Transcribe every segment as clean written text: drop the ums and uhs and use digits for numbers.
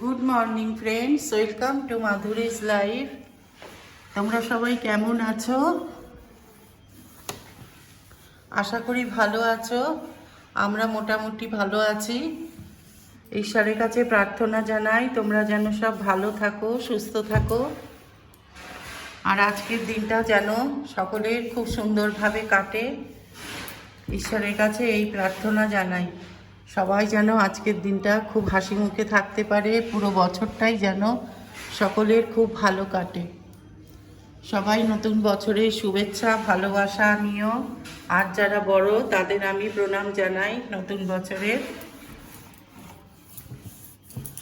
Good morning friends, welcome to Madhuri's life. তোমরা সবাই কেমন আছো? আশা করি ভালো আছো। আমরা মোটামুটি ভালো আছি। ঈশ্বরের কাছে প্রার্থনা জানাই তোমরা যেন সব ভালো থাকো, সুস্থ থাকো, আর আজকের দিনটা যেন সকলের খুব সুন্দরভাবে কাটে। ঈশ্বরের কাছে এই প্রার্থনা জানাই সবাই যেন আজকের দিনটা খুব হাসি মুখে থাকতে পারে, পুরো বছরটাই যেন সকলের খুব ভালো কাটে। সবাই নতুন বছরের শুভেচ্ছা ভালোবাসা নিও, আর যারা বড় তাদের আমি প্রণাম জানাই। নতুন বছরের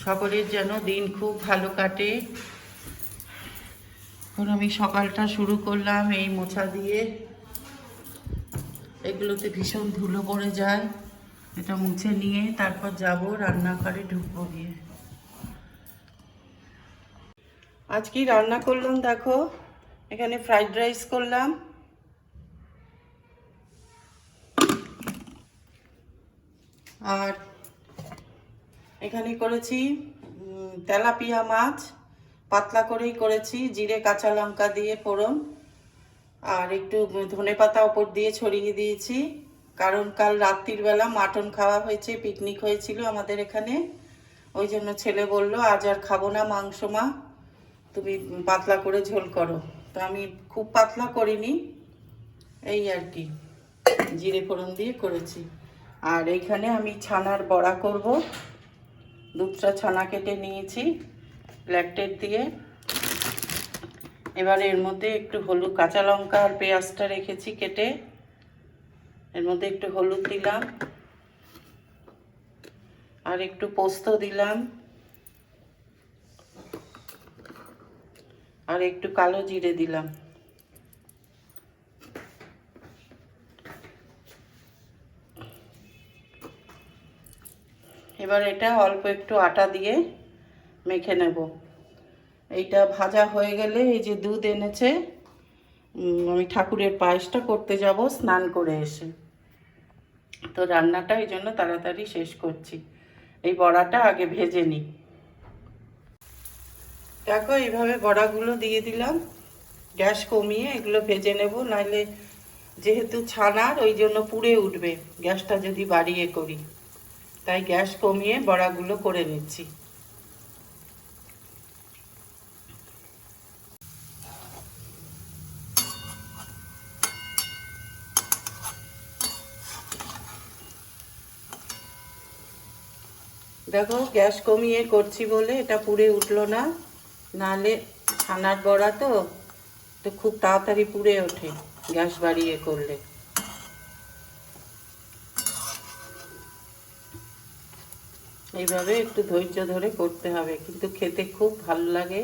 সকলের যেন দিন খুব ভালো কাটে। এখন আমি সকালটা শুরু করলাম এই মোছা দিয়ে। এগুলোতে ভীষণ ধুলো পড়ে যায়, এটা মুছে নিয়ে তারপর যাব রান্নাঘরে, ঢুকবো গিয়ে। আজ কি রান্না করলাম দেখো, এখানে ফ্রাইড রাইস করলাম, আর এখানে করেছি তেলাপিয়া মাছ, পাতলা করেই করেছি, জিরে কাঁচা লঙ্কা দিয়ে ফোড়ন, আর একটু ধনেপাতা ওপর দিয়ে ছড়িয়ে দিয়েছি। কারণ কাল রাত্রির বেলা মাটন খাওয়া হয়েছে, পিকনিক হয়েছিল আমাদের এখানে, ওই জন্য ছেলে বলল আজ আর খাবো না মাংস মা, তুমি পাতলা করে ঝোল করো। তো আমি খুব পাতলা করিনি, এই আর কি, জিরে ফোড়ন দিয়ে করেছি। আর এইখানে আমি ছানার বড়া করব। দুধটা ছানা কেটে নিয়েছি ল্যাকটেড দিয়ে। এবার এর মধ্যে একটু হলুদ, কাঁচা লঙ্কা আর পেঁয়াজটা রেখেছি কেটে, এর মধ্যে একটু হলুদ দিলাম, আর একটু পোস্ত দিলাম, আর একটু কালো জিরে দিলাম। এবার এটা অল্প একটু আটা দিয়ে মেখে নেব। এইটা ভাজা হয়ে গেলে এই যে দুধ এনেছে, আমি ঠাকুরের পায়েসটা করতে যাব স্নান করে এসে, তো রান্নাটা এই জন্য তাড়াতাড়ি শেষ করছি। এই বড়াটা আগে ভেজে নিই। দেখো এইভাবে বড়াগুলো দিয়ে দিলাম, গ্যাস কমিয়ে এগুলো ভেজে নেব, নাহলে যেহেতু ছানার ওই জন্য পুড়ে উঠবে গ্যাসটা যদি বাড়িয়ে করি, তাই গ্যাস কমিয়ে বড়াগুলো করে নিচ্ছি। দেখো গ্যাস কমিয়ে করছি বলে এটা পুড়ে উঠলো না, নাহলে ছানার বড়া তো তো খুব তাড়াতাড়ি পুড়ে ওঠে গ্যাস বাড়িয়ে করলে। এইভাবে একটু ধৈর্য ধরে করতে হবে, কিন্তু খেতে খুব ভালো লাগে।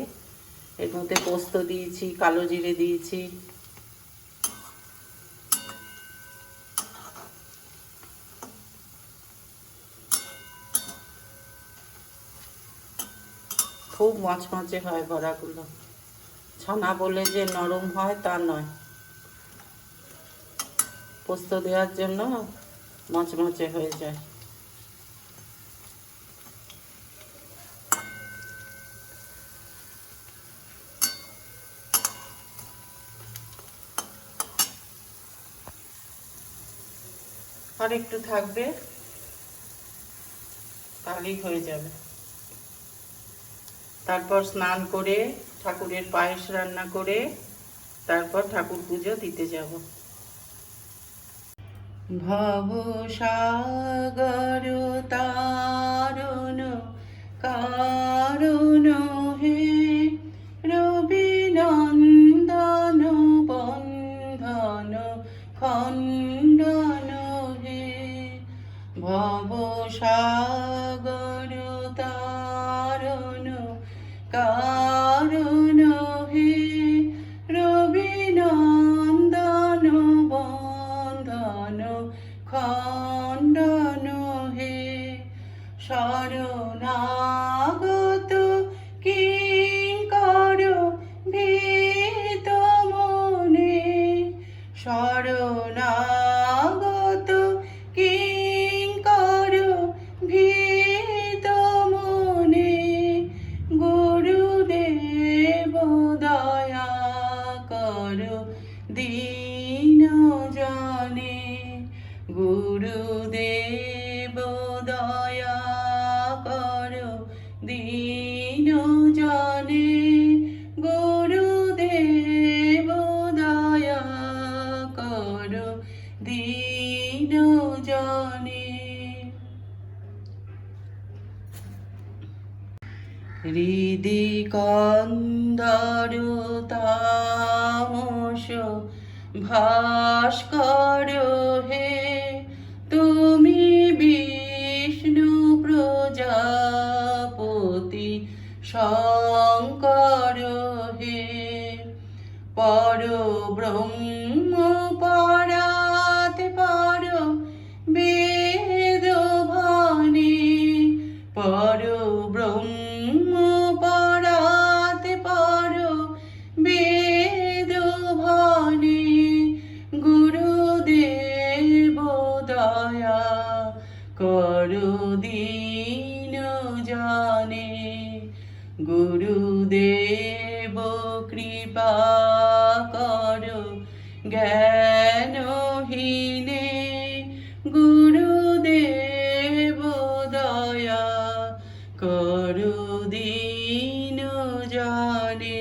এর মধ্যে পোস্ত দিয়েছি, কালো জিরে দিয়েছি। খুব মচমচে হয় বড়াগুলো, ছানা বলে যে নরম হয় তা নয়, পোস্ত দেওয়ার জন্য মচমচে হয়ে যায়। আর একটু থাকবে, তাহলেই হয়ে যাবে। তারপর স্নান করে ঠাকুরের পায়েস রান্না করে তারপর ঠাকুর পুজো দিতে যাব। ভব সাগর তারণ কারণ হে, রবি নন্দন বন্ধন খণ্ডন হে। ভব সাগর তারণ কারণ হে, রবি নন্দন বন্ধন খণ্ডন হে। শরণাগত কিঙ্কর ভীত মনে, শরণাগত কিঙ্কর ভীত মনে, হৃদি কন্দর তামস ভাস্কর হে, তুমি বিষ্ণু প্রজাপতি শঙ্কর হে, পর ব্রহ্ম পরাতে পর বেদ ভানে, পর ব্রহ্ম পরাতে পর বেদ ভানে, গুরুদেব দয়া করো দীন জানে, গুরুদেব কৃপা করো জ্ঞানহীনে, গুরুদেব দয়া করো দীন জানে।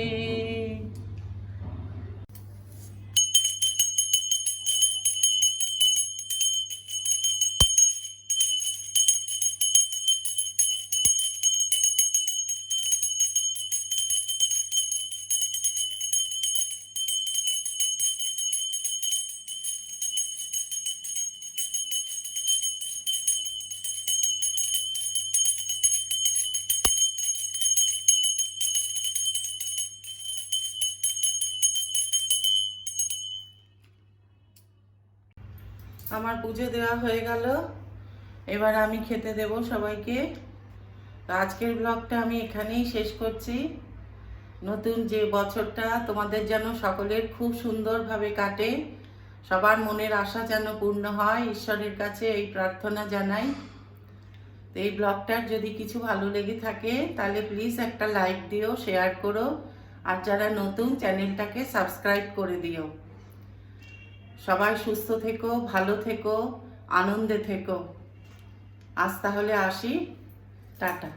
আমার পুজো দেওয়া হয়ে গেল, এবার আমি খেতে দেব সবাইকে। তো আজকের ব্লগটা আমি এখানেই শেষ করছি। নতুন যে বছরটা তোমাদের যেন সকলের খুব সুন্দরভাবে কাটে, সবার মনের আশা যেন পূর্ণ হয়, ঈশ্বরের কাছে এই প্রার্থনা জানাই। তো এই ব্লগটার যদি কিছু ভালো লেগে থাকে তাহলে প্লিজ একটা লাইক দিও, শেয়ার করো, আর যারা নতুন চ্যানেলটাকে সাবস্ক্রাইব করে দিও। সবাই সুস্থ থেকো, ভালো থেকো, আনন্দে থেকো। আজ তাহলে আসি, টাটা।